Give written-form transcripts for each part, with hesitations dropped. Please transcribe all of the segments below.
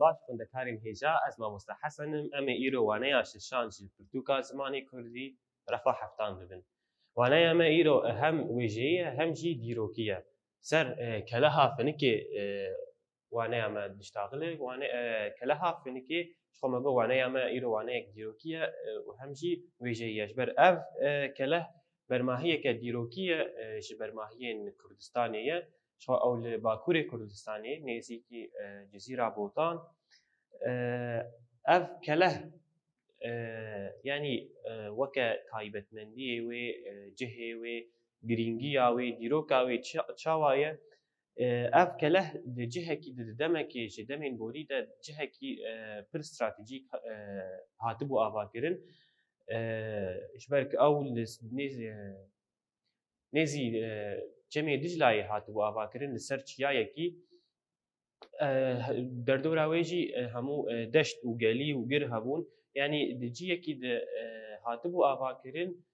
باش خوندەکارین هێژا ez mamosta Hesenim em ê îro waneya şişan ji pirtûka zimanê Kurdî refa heftan bibin. Waneya me îro hem wêjeyî ye hem jî dîrokî ye. Ser keleha finikê waneya me diştagile keleha finikê ji xwe me got waneya me îro waneyek dîrokî ye û hem jî wêjeyî ye. Ji ber ev keleh bermahiyeke dîrokî ye ji bermahiyên Kurdistanê ye. Ew li Bakurê Kurdistanê nêzîkî Cezîra Botan ev keleh yanî weke taybetmendiyê wê cihê wê girîngiya wê dîroka wê çawa ye ev keleh di cihekî di demekê ji demên borî de cihekî pir stratejîk hatibû avakirin ji ber ku ew li nêzî Cemê Diclayê hatibû avakirin li ser çiyayekî derdora wê jî hemû deşt û gelî û gir hebûn yanî di ciyekî de hatibû avakirin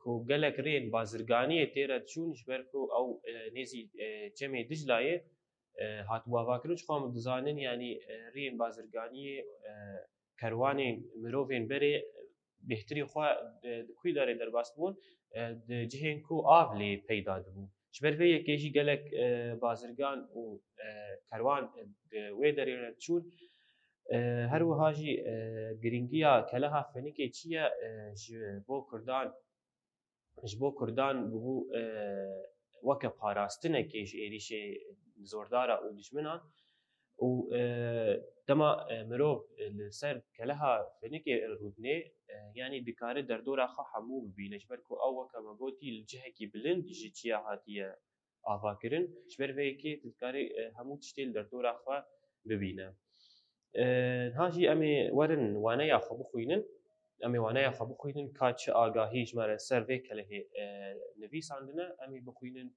ku gelek rên bazirganiyê tê re diçûn ji ber ku ew nêzî Cemê Diclayê hatibû avakirin ji xwe em dizanin yanî rên bazirganiyê kerwanên mirovên berê bêhtirî xwe di ku derê derbas bûn di cihên ku av lê peyda dibû. Ji ber vê yekê jî gelek bazirgan û kerwan wê derê re diçûn her wiha jî girîngiya keleha fenikê çi ye ji bo Kurdan bû weke parastinekê ji êrişê zordara û dijminan û dema mirov li ser keleha fenikê rûdinê yanî dikare derdora xwe hemû bibîne ji ber ku ew weke me gotî li cihekî bilind ji çiya hatiye avakirin ji ber vê yekê dikare hemû tiştê li derdora xwe bibîne. Niha jî em ê werin waneya xwe bixwînin em ê waneya xwe bixwînin ka çi agahî ji me re ser vê kelehê nivîsandine em ê bixwînin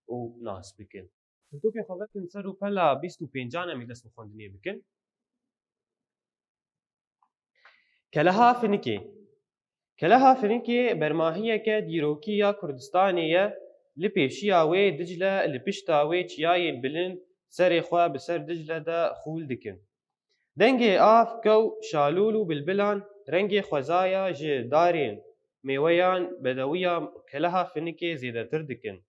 û nas bikin. Pirtûkên xwe vekin ser û pela 25 em ê dest bi xwendinê bikin. Keleha finikê Keleha finikê bermahiyeke dîrokî ya Kurdistanê ye li pêşiya wê Dicle li pişta wê çiyayên bilind serê xwe bi ser Dicle de xûl dikin. Dengê av, kew, şalûl û bilbilan rengê xwezaya ji darên mêweyan bedewiya keleha finikê zêdetir dikin.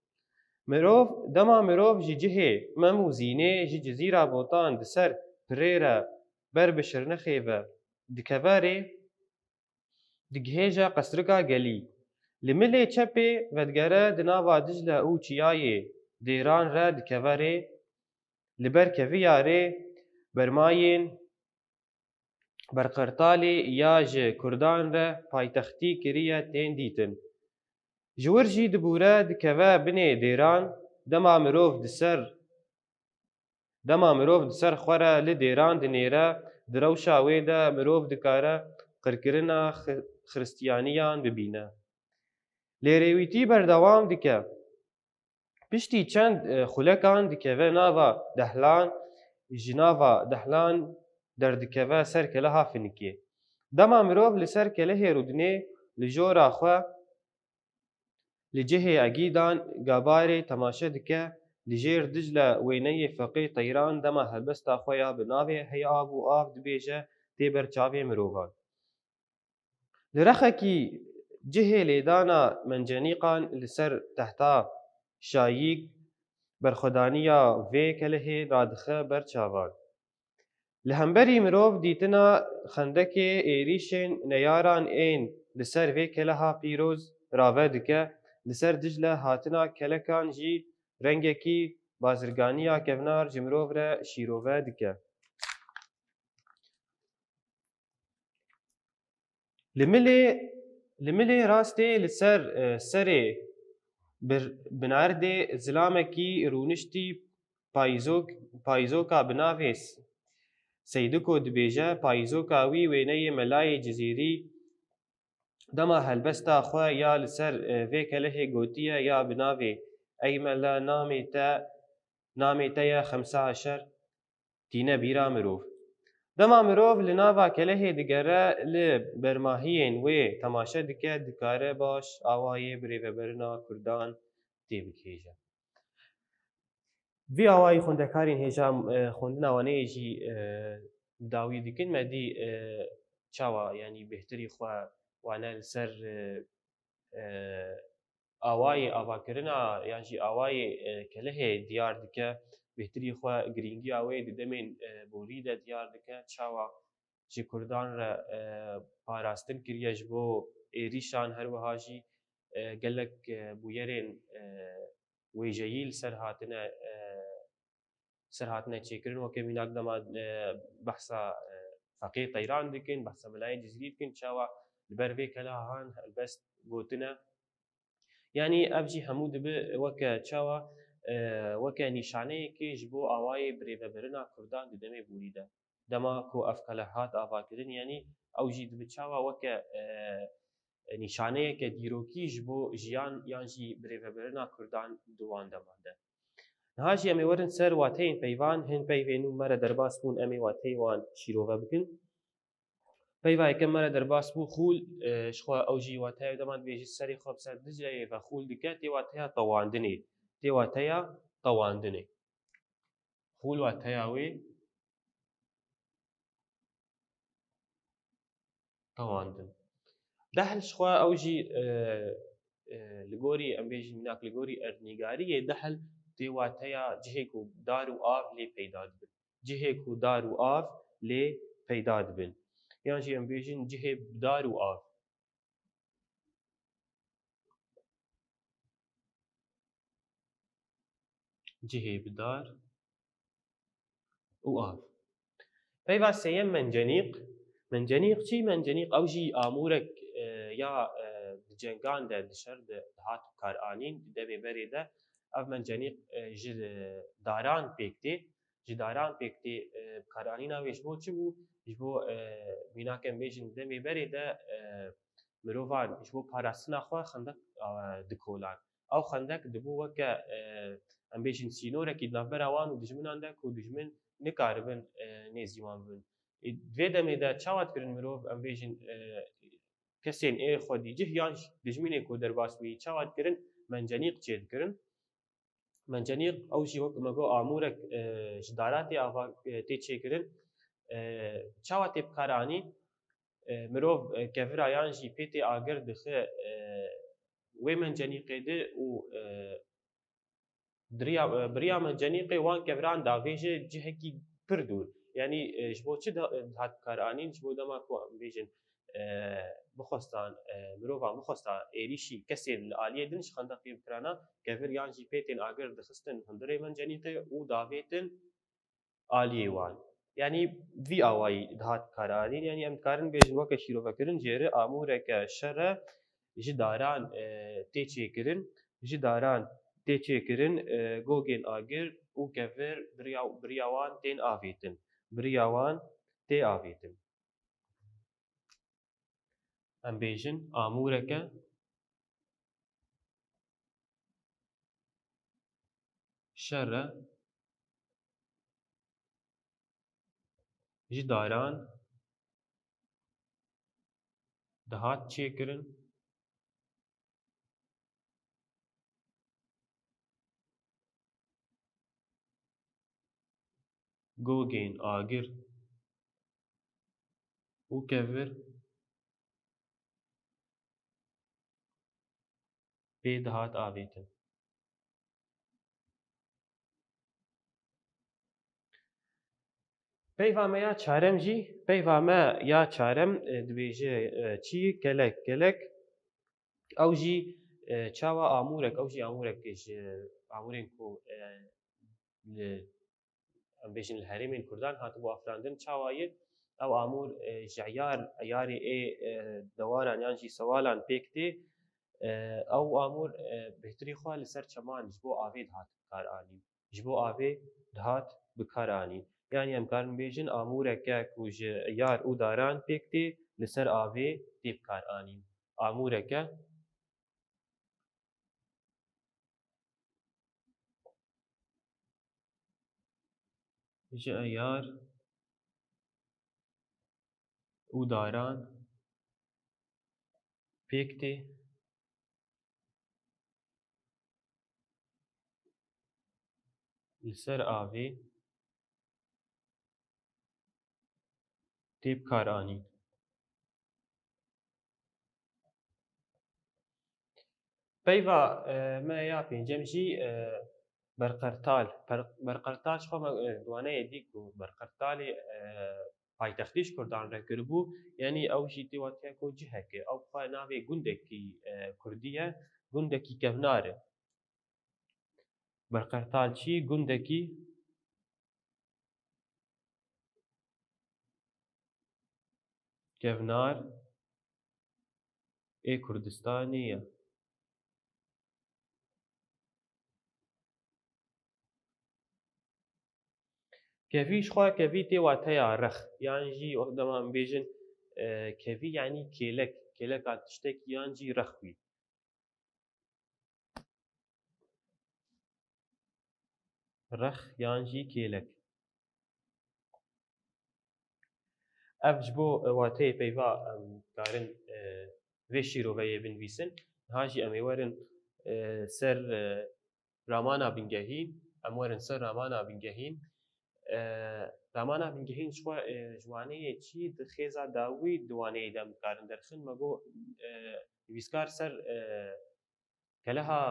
Dema mirov ji cihê mem û zînê ji Cezîra Botan di ser pirê re ber bi şirnexê ve dikeve rê digihêje qesrika gelî. Li milê çepê vedgere di nava Dicle û çiyayê dêran re dikeve rê li ber keviya rê bermayên Berqertalê ya ji Kurdan re paytextî kiriye tên dîtin. Ji wir jî dibûre dikeve binê dêran dema mirov di ser xwe re li dêran dinêre di rewşa wê de mirov dikare qirkirina xristiyaniyan bibîne. Lêrêwîtî berdewam dike. Piştî çend xulekan dikeve nava Dehlan ji nava Dehlan derdikeve ser keleha finikê. Dema mirov li ser kelehê rûdinê li jora xwe li cihê Egîdan gabarê temaşe dike li jêr Dicle wêneyê feqê Teyran dema helbesta xwe ya bi navê hey av û av dibêje tê ber çavê mirovan. Li Rexekî cihê lêdana mencenîqan li ser tehta şayîk berxwedaniya vê kelehê radixe ber çavan. Li hemberî mirov dîtina xendekê êrişên neyaran ên li ser vê keleha pîroz rave dike, li ser Dicle hatina kelekan jî rengekî bazirganiya kevnar ji mirov re şîrove dike. Li milê rastê li ser serê binerdê zilamekî rûniştî payîzoka bi navê Seydiko dibêje payîzoka wî wêneyê Melayê Cezîrî dema helbesta xwe ya li ser vê kelehê gotiye ya bi navê ey mele namê te ye xemsa eşer tîne bîra mirov. Dema mirov li nava kelehê digere li bermahiyên wê temaşe dike dikare baş awayê birêveberina Kurdan tê bikêje. في ئاوایی خوندەکارین هێژا خوندناوانەیەژی داوی دیکن مەدی چاوە ینی بهتری خوا وانە لەسەر ئاوایê avakirina yan jî awayê kelehê diyar dike bêhtirî xwe girîngiya wê di demên borî de diyar dike çawa ji Kurdan re parastin kiriye ji bo êrîşan her wiha jî gelek bûyerên wêjeyî li ser hatine çêkirin wekî mînak dema behsa feqê Teyran dikin behsa Melayê Cizîrî dikin çawa li ber vê kelehan helbest gotine yani ev jî hemû dibe weke çawa weke nîşaneyekê ji bo awayê birêvebirina Kurdan di demê borî de dema ku ev keleh hat avakirin yanî ew jî dibe çawa weke nîşaneyeke dîrokî ji bo jiyan yan jî birêvebirina Kurdan di wan dema de. Niha jî em ê werin ser wateyên peyvan hin peyvên nû me re derbas bûn em ê wateyê wan şîrove bikin. Peyva yekem me re derbas bû xûl ji xwe ew jî wateya dema dibêjî serê xwe bi ser Dicleyê ve xûl dike tê wateya tewandinê. Tê wateya tewandinê. Xûl wateya wê tewandin. Dehl ji xwe ew jî li gorî em bêjin mînak li gorî erdnîgariyê dehl tê wateya cihê ku dar û av lê peyda dibin. Cihê ku dar û av lê peyda dibin. Yan jî em bêjin cihê dar û av. Cihê bi dar û av. Peyva sêyem mencenîq. Mencenîq çi? Mencenîq ew jî amûrek ya di cengan de di şer de hat karanîn di devê berê de ev mencenîq ji daran pêk tê. Ji daran pêk tê karanîna wê ji bo çi bû? Ji bo mînak em bêjin di demê berê de mirovan ji bo parastina xwe xendek dikolan. Ew xendek dibû weke em bêjin sînorekî di navbera wan û dijminan de ku dijmin nikaribin nêzî wan bibin. Divê demê de çawa dikirin mirov em bêjin kesên ê xwe dîcih yan dijminê ku derbas bûyî çawa dikirin mencenîq çê dikirin. Mencenîq ew jî wek me got amûrek ji daran tê çêkirin. Çawa tê bikaranî mirov kevira yan jî pê tê agir dixe wê mencenîqê de û biriya mencenîqê wan keviran davêje cihekî pir dûr. Yani ji bo çi hat bikaranîn ji bo dema ku em bêjin bixwestan mirovan bixwesta êrîşî kesê li aliyê din ji xendeqê bikirana kevir yan jî pê tên agir dixistin hundirê mencenîqê û davêtin aliyê wan. Yani vî awayî dihat bikaranîn yani em dikarin bêjin weke şîrovekirin jêrî amûreke şer e ji daran tê çêkirin ji daran tê çêkirin gogên agir û kevir biriya wan tên avêtin. Biriya wan tê avêtin. Em bêjin amûreke şer e ji daran dihat çêkirin gogên agir û kevir pê dihat avêtin. Peyva me ya çarem jî peyva me ya çarem dibêje çi kelek kelek ew jî çawa amûrek ew jî amûrekê ji amûrên ku li em bêjin li herêmên Kurdan hatibû afirandin çawa ye ew amûr ji eyarê ê dewaran yan jî sewalan pêk tê ew amûr bêhtirî xwe li ser çeman ji bo avê dihat bikaranîn. Ji bo avê dihat bikaranîn. Yani em karin bêjin amûreke ku ji yar û daran pêk tê li ser avê tê bikaranîn. Amûreke ji yar û daran pêk tê لەسەر ئاوێ تێ بکارانین. پەیڤا me ya pêncem jî berqertal. Berqertal xwe me doneya dîk bû. Berqertalê paytextî ji Kurdan re kiribû, yanî ew jî tê watiya ku cihek e. Ew xwe navê gundekî Kurdî ye, gundekî kevnar e. Berqertal çi? Gundekî kevnar ê Kurdistanê ye. Kevî ji xwe kevî tê wateya rex yan jî dema em bêjin kevî yanî kêlek, kêleka tiştekî yan jî rex wî. Rex yan jî kêlek. Ev ji bo wateyê peyva em dikarin vê şîroveyê binivîsin. Niha jî em ê werin ser ramana bingehîn, em werin ser ramana bingehîn. Ramana bingehîn ji xwe ji waneyê çi di xêza dawî di waneyê de em dikarin derxin. Me got nivîskar ser keleha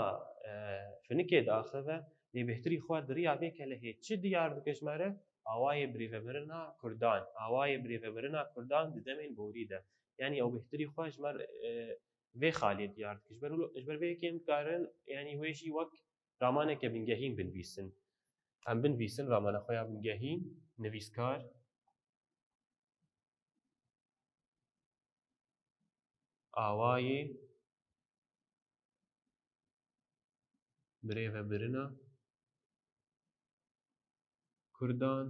finikê diaxive, lê bêhtirî xwe di riya vê kelehê çi diyar dike ji me re? Awayê birêvebirina Kurdan. Awayê birêvebirina Kurdan di demên borî de. Yanî ew bêhtirî xwe ji me vê xalê diyar dike. Ji ber vê yekê em dikarin yanî wê jî wek ramaneke bingehîn binivîsin. Em binivîsin ramana xwe ya bingehîn, nivîskar awayê birêvebirina Kurdan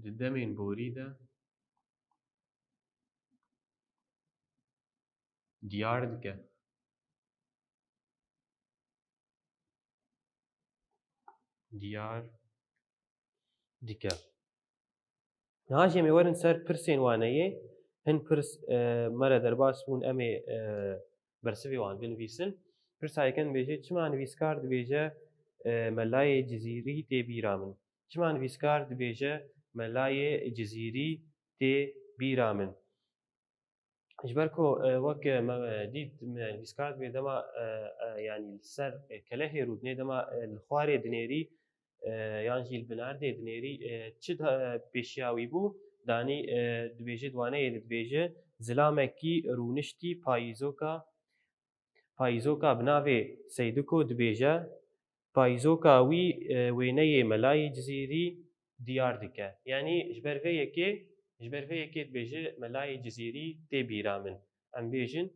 di demên borî de diyar dike. Diyar dike. Niha jî em ê werin ser pirsên waneyê. Hin pirs me re derbas bûn em ê bersivê wan binivîsin. Pirsa yekem dibêje çima nivîskar dibêje melayê cizîrî tê bîra min. Çima nivîskar dibêje melayê cizîrî tê bîra min. Ji ber ku wek me dît nivîskar dibê dema yanî li ser kelehê rûdinê dema li xwarê dinêrî yan jî li binerdê dinêrî çi pêşiya wî bû? Danî dibêje di waneyê de dibêje zilamekî rûniştî payîzoka bi navê Seydiko dibêje payîzoka wî wêneyê melayê cizîrî diyar dike. Yanî ji ber vê yekê dibêje melayê cizîrî tê bîra min. Em bêjin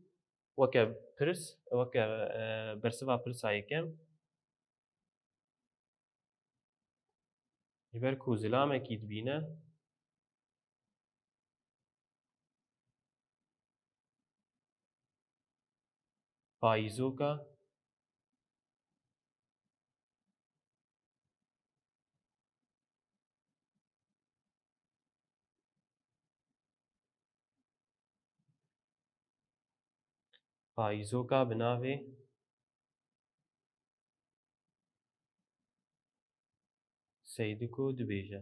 weke pirs, weke bersiva pirsa yekem ji ber ku zilamekî dibîne payîzoka payîzoka bi navê Seydiko dibêje.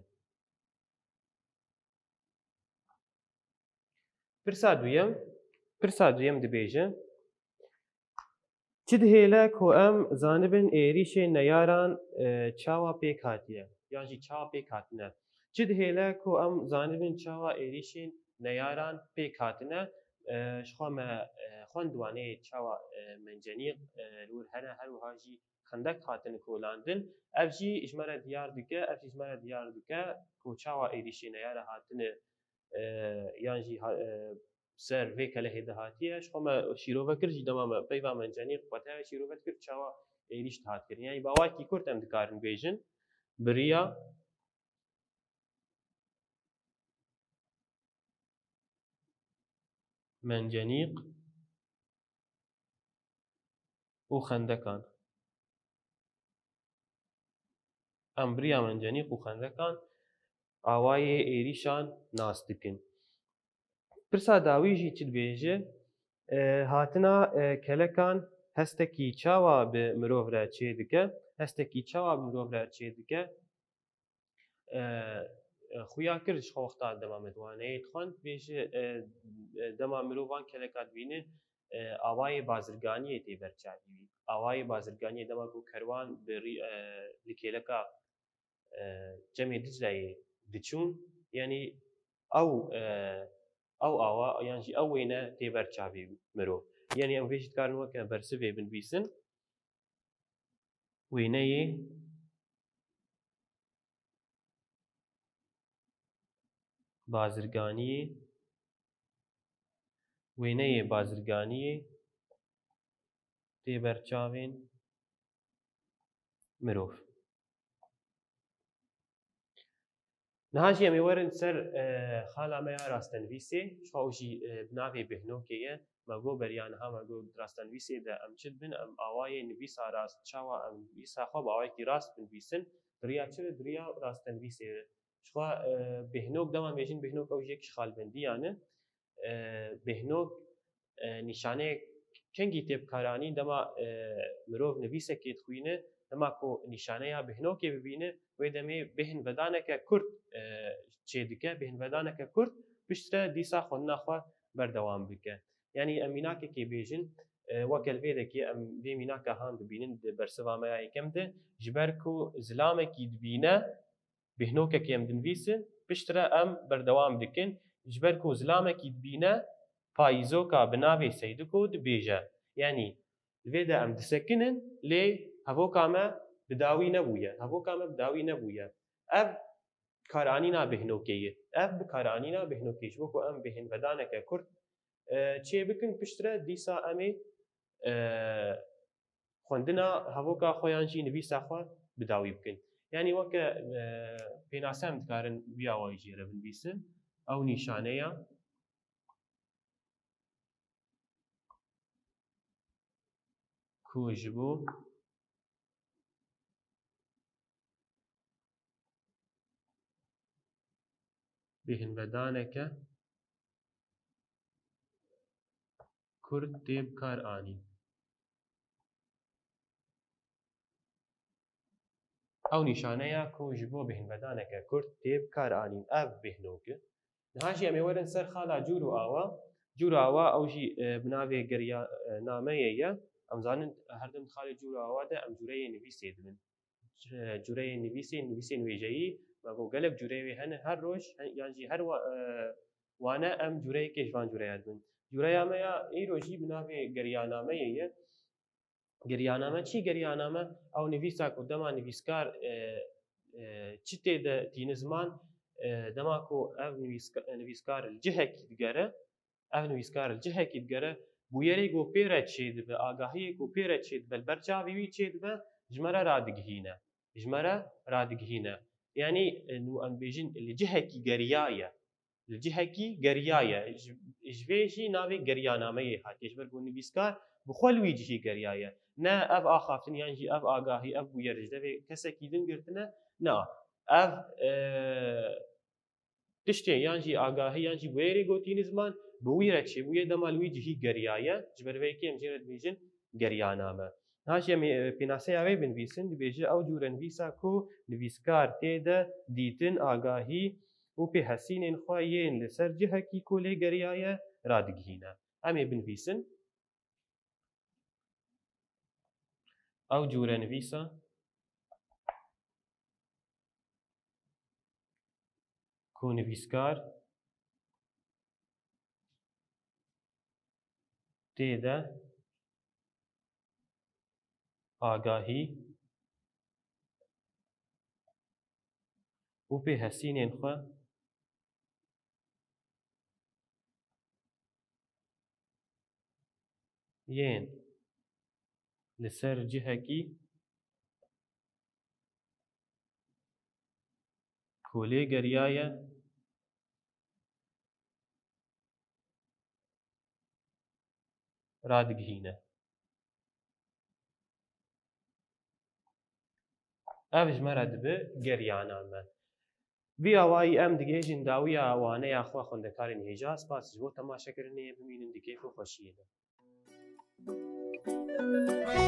Pirsa duyem dibêje çi dihêle ku em zanibin êrişên neyaran çawa pêk hatiye yan jî çawa pêk hatine. Çi dihêle ku em zanibin çawa êrişên neyaran pêk hatine. Ji xwe me xwend di waneyê çawa mencenîq li wir hene her wiha jî xendek hatine kolandin. Ev jî ji me re diyar dike ku çawa êrişê neyara hatine yan jî ser vê kelehê de hatiye. Ji xwe me şîrovekir jî dema me peyva mencenîq wateya şîrovet kir çawa êrîş de hat kirin. Yanî bawakî Kurd em dikarin bêjin biriya mencenîq û xendekan. Em biriya mencenîq û xendekan awayê êrîşan nas dikin. Pirsa dawî jî çi dibêje? Hatina kelekan هەستێکی چاوا بە مرۆڤ را چێ دکە هەستێکی چاوا مرۆڤ را چێ دکە خویا کرد خۆختا دەما متوانەیە خوند بێژە دەما مرۆڤان کەلەکات بینێ ئاوای بازرگانیە تێ بەرچاوی ئاوای بازرگانیە دەما بۆ کەروان لە کێلەکە جەمێ دجلایە دچوون یعنی ئەو ئاوا یانجی ئەو وێنە تێ بەرچاوی مرۆڤ یعنی ئەم وێژت کارن وەکە بەرسڤێ بنویسن وێنەیە بازرگانیە وێنەیە بازرگانیە تێ بەرچاوێن مرۆڤ نهاژی ئەمێ وەرن سەر خاڵامەیە ڕاستەنویسێ خۆژی بناوێ بهنۆکەیە مەگۆ بەریانەها مەگۆ ڕاستەنویسێدا ئەم چت بن ئەم ئاوایە نویسا ڕاست چاوە ئەم نویساخوا بە ئاوایەکی ڕاست بنویسن دریا چرە دریا ڕاستەنویسێ شخوا بهنۆک دەما بێژین بهنۆک ئەو ژێکی خاڵبەندیانە بهنۆک نیشانەیەک کەنگی تێبکارانی دەما مرۆڤ نویسەکێت خوینە دەما کۆ نیشانەیە بهنۆکێ ببینە وێ دەمێ بهن بەدانەکە کورد چێ دکە بهن بەدانەکە کورد پشترە دیسا خۆناخوا بەردەوام بکە یعنی ئەم میناکێکی بێژن وەکەلڤێ دەکێ ئەم بێ میناکە هاان ببینن بەرسەوامەیە یەکەمدە ji ber ku zilamekî dibîne bêhnokekê em dinivîsin piştre em berdewam dikin ji ber ku zilamekî dibîne payîzoka bi navê Seydiko dibêje yanî vê de em disekinin lê hevoka me bi dawî nebûye hevoka me bi dawî nebûye ev karanîna bêhnokê ye ev bi karanîna bêhnokê ji bo ku em bêhinvedaneke Kurd çê bikin piştre dîsa em ê xwendina hevoka xwe yan jî nivîsa xwe bi dawî bikin yanî weke pênase em dikarin vî awayî jê re binivîsin ew nîşaneya ku ji bo bêhinvedaneke Kurd tê bikar anîn ew nîşaneya ku ji bo bêhinvedaneke Kurd tê bikar anîn ev bêhnok e niha jî em ê werin ser xala cûr û awa cûr û awa ew jî bi navê geryanameyê ye em zanin her dem xalê cûr û awa de em cûreyê nivîsê dibin cûreyê nivîsên wêjeyî mego gelek cûreyê wê hene her roj yan jî her wane em cûreyekê ji van cûreya dibin cûreya me ya îro jî bi navê geryanameyê ye geryaname çi geryaname ew nivîsa ku dema nivîskar çi tê de tîne ziman dema ku ev nivîskar li cihekî digere ev nivîskar li cihekî digere bûyerê ku pê re çê dibe agahiyê ku pê re çê dibe li ber çavê wî çê dibe ji me re radigihîne yanî nû em bêjin li cihekî geriya ye li cihekî geriya ye ji vê jî navê geryanameyê hatiye ji ber ku nivîskar bi xwe li wî cihî geriya ye ne ev axaftin yan jî ev agahî ev bûyer ji devê kesekî din girtine na ev tiştê yan jî agahî yan jî bûyerê gotîne ziman bi wî re çêbûye dema li wî cihî geriya ye ji ber vê yekê em jê re dibêjin geryaname niha jî em ê pênaseya wê binivîsin dibêje ew cûre nivîsa ku nivîskar tê de dîtin agahî û pêhesînên xwe yên li ser cihekî ku lê geriya ye radigihîne em ê binivîsin ew cûre nivîsa ku nivîskar tê de agahî û pêhesînên xwe yên li ser cihekî ku lê geriya ye radigihîne ev ji me re dibe geryaname vî awayî em digihêjin dawiya waneya xwe xwendekarên hêja spas ji bo temaşekirinê bimînin di keyf û xweşiyê de Thank you.